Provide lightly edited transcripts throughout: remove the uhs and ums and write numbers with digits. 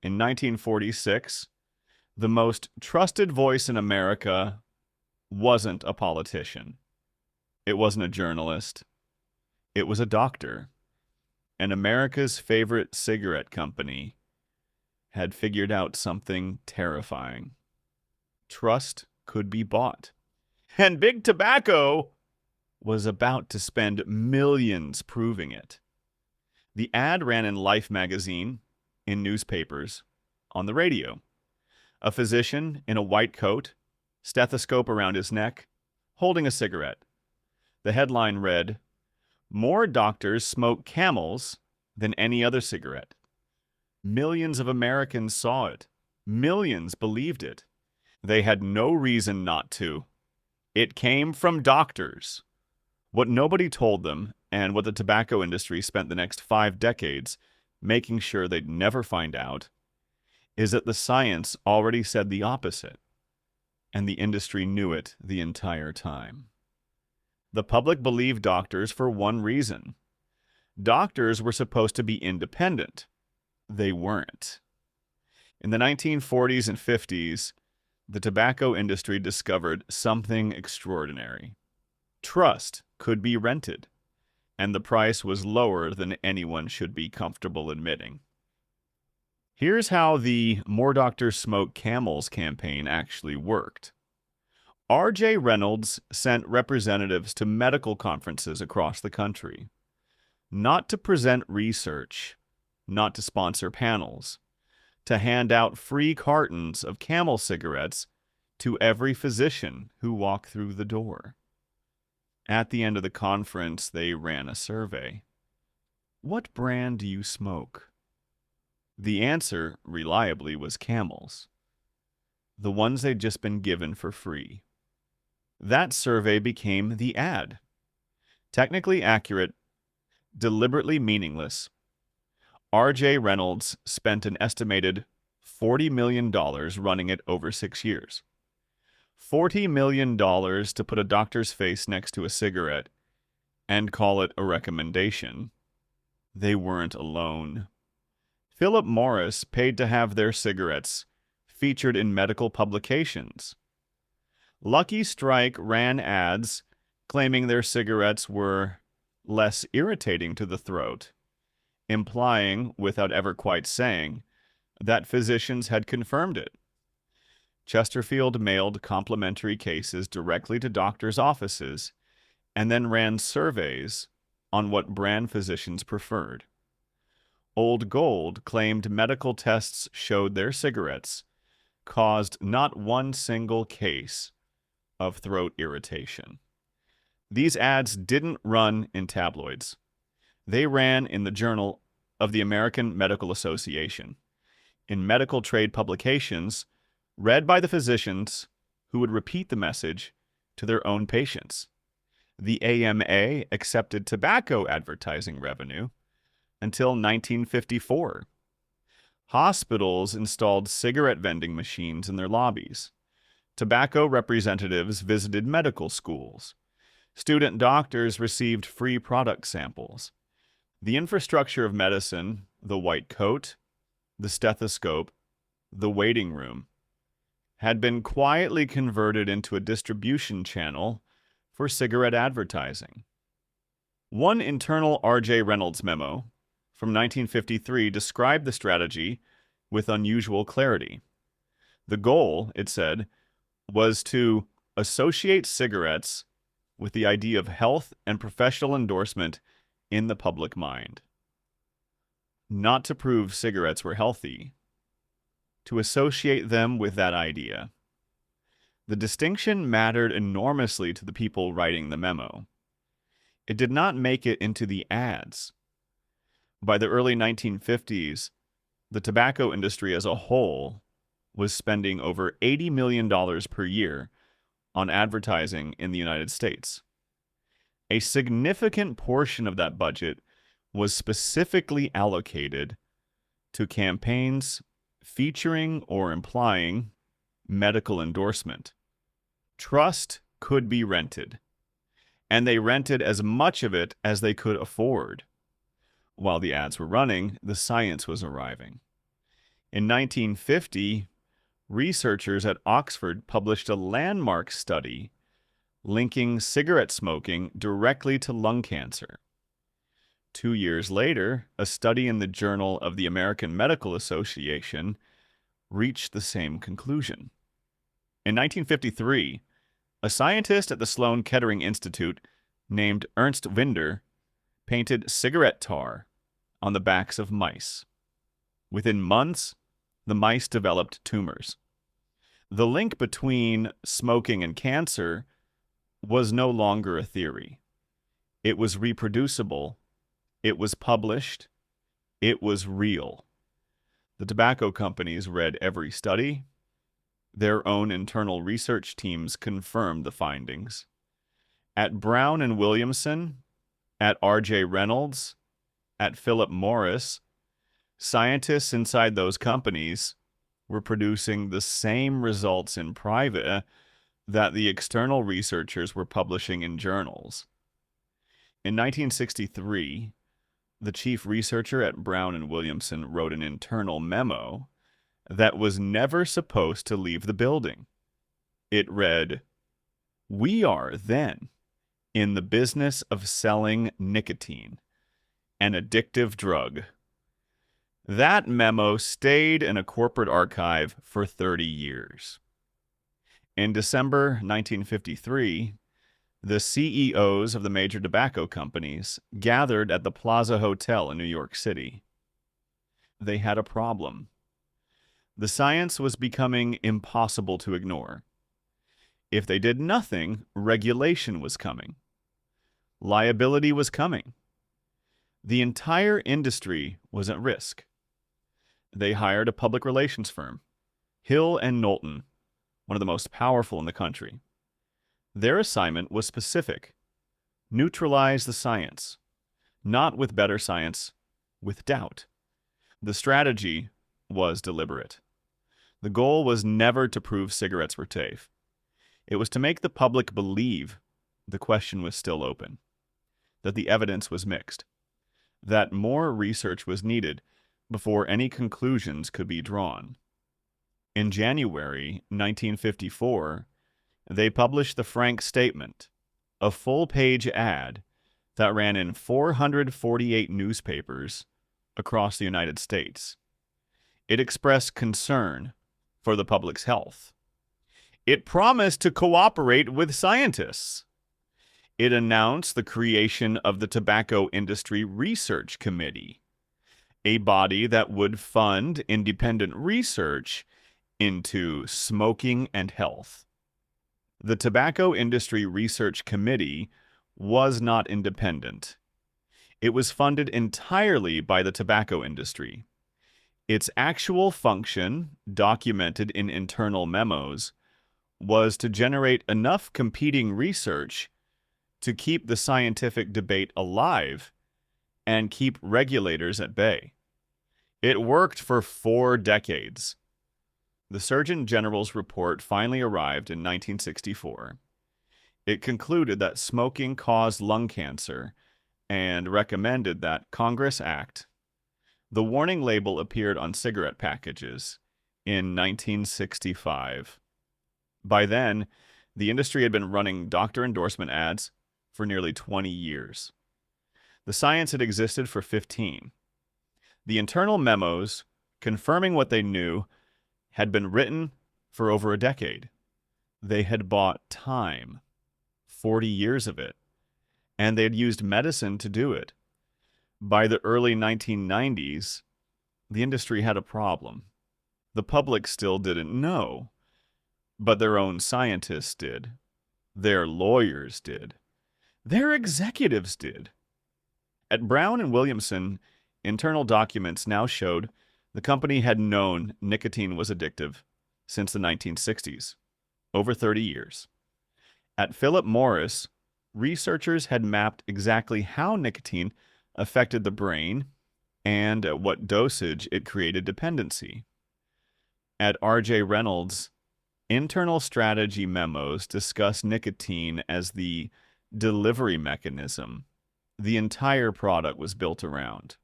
In 1946, the most trusted voice in America wasn't a politician. It wasn't a journalist. It was a doctor. And America's favorite cigarette company had figured out something terrifying. Trust could be bought. And Big Tobacco was about to spend millions proving it. The ad ran in Life magazine, in newspapers, on the radio. A physician in a white coat, stethoscope around his neck, holding a cigarette. The headline read, "More doctors smoke Camels than any other cigarette." Millions of Americans saw it. Millions believed it. They had no reason not to. It came from doctors. What nobody told them, and what the tobacco industry spent the next 5 decades making sure they'd never find out, is that the science already said the opposite, and the industry knew it the entire time. The public believed doctors for one reason. Doctors were supposed to be independent. They weren't. In the 1940s and 50s, the tobacco industry discovered something extraordinary. Trust could be rented, and the price was lower than anyone should be comfortable admitting. Here's how the More Doctors Smoke Camels campaign actually worked. R.J. Reynolds sent representatives to medical conferences across the country, not to present research, not to sponsor panels, to hand out free cartons of Camel cigarettes to every physician who walked through the door. At the end of the conference, they ran a survey. What brand do you smoke? The answer, reliably, was Camels, the ones they'd just been given for free. That survey became the ad. Technically accurate, deliberately meaningless. R.J. Reynolds spent an estimated $40 million running it over 6 years. $40 million to put a doctor's face next to a cigarette and call it a recommendation. They weren't alone. Philip Morris paid to have their cigarettes featured in medical publications. Lucky Strike ran ads claiming their cigarettes were less irritating to the throat, implying, without ever quite saying, that physicians had confirmed it. Chesterfield mailed complimentary cases directly to doctors' offices and then ran surveys on what brand physicians preferred. Old Gold claimed medical tests showed their cigarettes caused not one single case of throat irritation. These ads didn't run in tabloids. They ran in the Journal of the American Medical Association, in medical trade publications read by the physicians who would repeat the message to their own patients. The AMA accepted tobacco advertising revenue until 1954. Hospitals installed cigarette vending machines in their lobbies. Tobacco representatives visited medical schools. Student doctors received free product samples. The infrastructure of medicine, the white coat, the stethoscope, the waiting room, had been quietly converted into a distribution channel for cigarette advertising. One internal R.J. Reynolds memo from 1953 described the strategy with unusual clarity. The goal, it said, was to associate cigarettes with the idea of health and professional endorsement in the public mind. Not to prove cigarettes were healthy, to associate them with that idea. The distinction mattered enormously to the people writing the memo. It did not make it into the ads. By the early 1950s, the tobacco industry as a whole was spending over $80 million per year on advertising in the United States. A significant portion of that budget was specifically allocated to campaigns featuring or implying medical endorsement. Trust could be rented, and they rented as much of it as they could afford. While the ads were running, the science was arriving. In 1950, researchers at Oxford published a landmark study linking cigarette smoking directly to lung cancer. 2 years later, a study in the Journal of the American Medical Association reached the same conclusion. In 1953, a scientist at the Sloan Kettering Institute named Ernst Winder painted cigarette tar on the backs of mice. Within months, the mice developed tumors. The link between smoking and cancer was no longer a theory. It was reproducible. It was published. It was real. The tobacco companies read every study. Their own internal research teams confirmed the findings. At Brown and Williamson, at R.J. Reynolds, at Philip Morris, scientists inside those companies were producing the same results in private that the external researchers were publishing in journals. In 1963, the chief researcher at Brown and Williamson wrote an internal memo that was never supposed to leave the building. It read, "We are, then, in the business of selling nicotine, an addictive drug." That memo stayed in a corporate archive for 30 years. In December 1953, the CEOs of the major tobacco companies gathered at the Plaza Hotel in New York City. They had a problem. The science was becoming impossible to ignore. If they did nothing, regulation was coming. Liability was coming. The entire industry was at risk. They hired a public relations firm, Hill and Knowlton, one of the most powerful in the country. Their assignment was specific: neutralize the science, not with better science, with doubt. The strategy was deliberate. The goal was never to prove cigarettes were safe. It was to make the public believe the question was still open, that the evidence was mixed, that more research was needed before any conclusions could be drawn. In January 1954, they published the Frank Statement, a full-page ad that ran in 448 newspapers across the United States. It expressed concern for the public's health. It promised to cooperate with scientists. It announced the creation of the Tobacco Industry Research Committee, a body that would fund independent research into smoking and health. The Tobacco Industry Research Committee was not independent. It was funded entirely by the tobacco industry. Its actual function, documented in internal memos, was to generate enough competing research to keep the scientific debate alive and keep regulators at bay. It worked for 4 decades. The Surgeon General's report finally arrived in 1964. It concluded that smoking caused lung cancer and recommended that Congress act. The warning label appeared on cigarette packages in 1965. By then, the industry had been running doctor endorsement ads for nearly 20 years. The science had existed for 15. The internal memos, confirming what they knew, had been written for over a decade. They had bought time, 40 years of it, and they had used medicine to do it. By the early 1990s, the industry had a problem. The public still didn't know, but their own scientists did. Their lawyers did. Their executives did. At Brown and Williamson, internal documents now showed the company had known nicotine was addictive since the 1960s, over 30 years. At Philip Morris, researchers had mapped exactly how nicotine affected the brain and at what dosage it created dependency. At R.J. Reynolds, internal strategy memos discuss nicotine as the delivery mechanism the entire product was built around.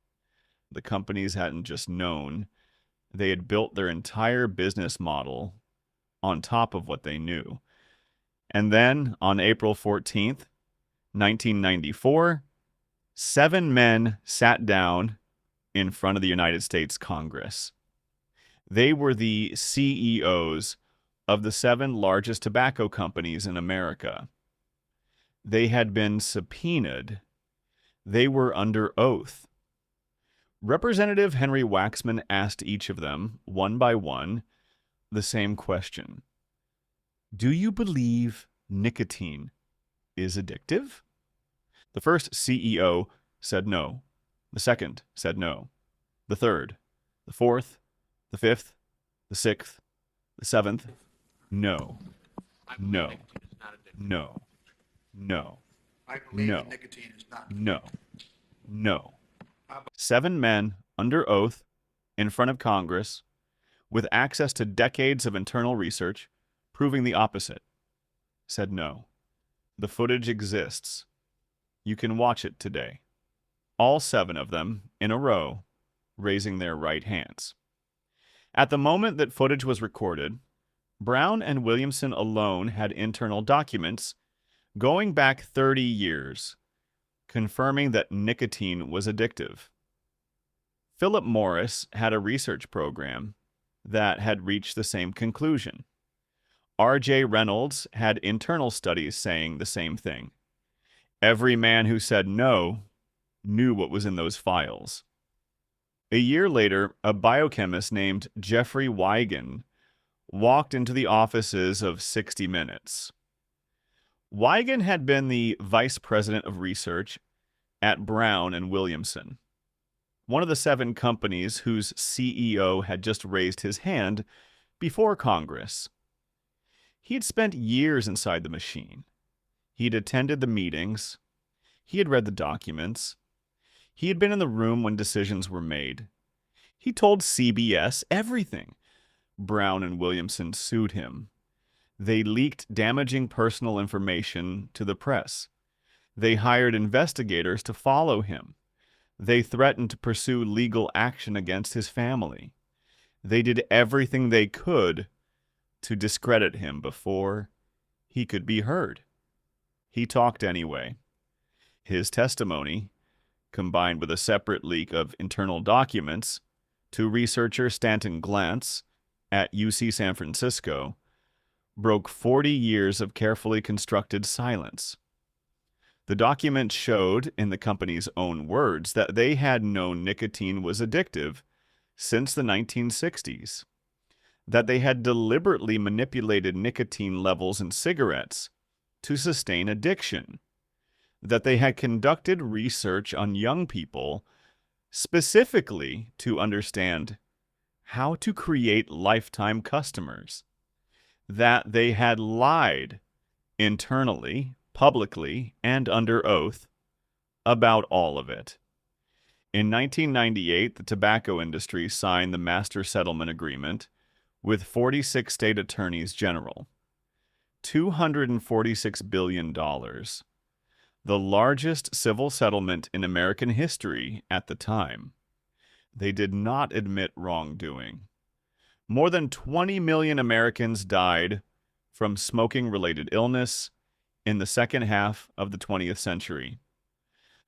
The companies hadn't just known, They had built their entire business model on top of what they knew. And then on April 14th, 1994, 7 men sat down in front of the United States Congress. They were the CEOs of the 7 largest tobacco companies in America. They had been subpoenaed. They were under oath. Representative Henry Waxman asked each of them, one by one, the same question. Do you believe nicotine is addictive? The first CEO said no. The second said no. The third, the fourth, the fifth, the sixth, the seventh, no, no, no, no, I believe no, that nicotine is not. no, no. 7 men under oath in front of Congress with access to decades of internal research proving the opposite said no. The footage exists. You can watch it today. All 7 of them in a row raising their right hands. At the moment that footage was recorded, Brown and Williamson alone had internal documents going back 30 years, confirming that nicotine was addictive. Philip Morris had a research program that had reached the same conclusion. R.J. Reynolds had internal studies saying the same thing. Every man who said no knew what was in those files. A year later, a biochemist named Jeffrey Wigan walked into the offices of 60 Minutes. Wigan had been the vice president of research at Brown and Williamson, one of the 7 companies whose CEO had just raised his hand before Congress. He had spent years inside the machine. He had attended the meetings. He had read the documents. He had been in the room when decisions were made. He told CBS everything. Brown and Williamson sued him. They leaked damaging personal information to the press. They hired investigators to follow him. They threatened to pursue legal action against his family. They did everything they could to discredit him before he could be heard. He talked anyway. His testimony, combined with a separate leak of internal documents to researcher Stanton Glantz at UC San Francisco, broke 40 years of carefully constructed silence. The document showed, in the company's own words, that they had known nicotine was addictive since the 1960s, that they had deliberately manipulated nicotine levels in cigarettes to sustain addiction, that they had conducted research on young people specifically to understand how to create lifetime customers, that they had lied internally, publicly, and under oath about all of it. In 1998, the tobacco industry signed the Master Settlement Agreement with 46 state attorneys general. $246 billion. The largest civil settlement in American history at the time. They did not admit wrongdoing. More than 20 million Americans died from smoking-related illness in the second half of the 20th century.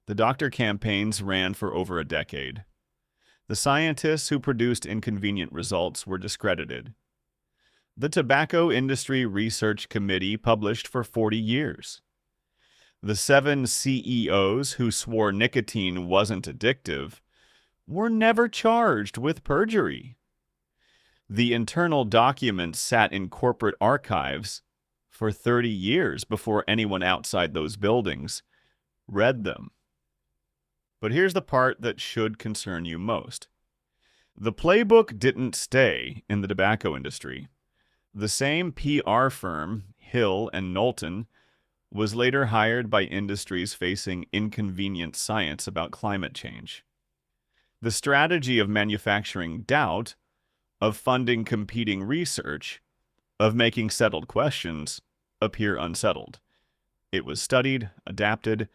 The doctor campaigns ran for over a decade. The scientists who produced inconvenient results were discredited. The Tobacco Industry Research Committee published for 40 years. The 7 CEOs who swore nicotine wasn't addictive were never charged with perjury. The internal documents sat in corporate archives for 30 years before anyone outside those buildings read them. But here's the part that should concern you most. The playbook didn't stay in the tobacco industry. The same PR firm, Hill and Knowlton, was later hired by industries facing inconvenient science about climate change. The strategy of manufacturing doubt, of funding competing research, of making settled questions appear unsettled. It was studied, adapted,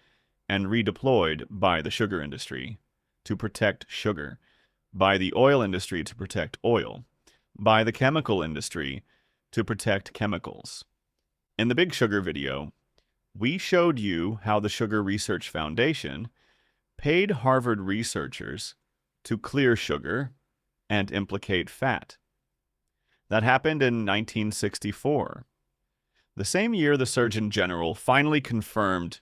and redeployed by the sugar industry to protect sugar. by the oil industry to protect oil, by the chemical industry to protect chemicals. In the Big Sugar video, we showed you how the Sugar Research Foundation paid Harvard researchers to clear sugar and implicate fat. That happened in 1964, the same year the Surgeon General finally confirmed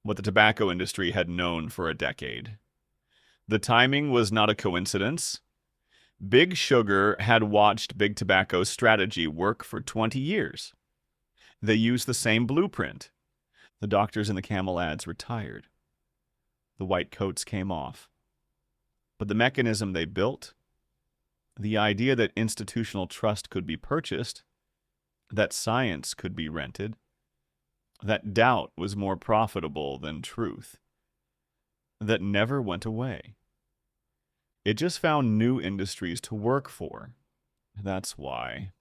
what the tobacco industry had known for a decade. The timing was not a coincidence. Big Sugar had watched Big Tobacco's strategy work for 20 years. They used the same blueprint. The doctors in the Camel ads retired. The white coats came off. But the mechanism they built, the idea that institutional trust could be purchased, that science could be rented, that doubt was more profitable than truth, that never went away. It just found new industries to work for. That's why.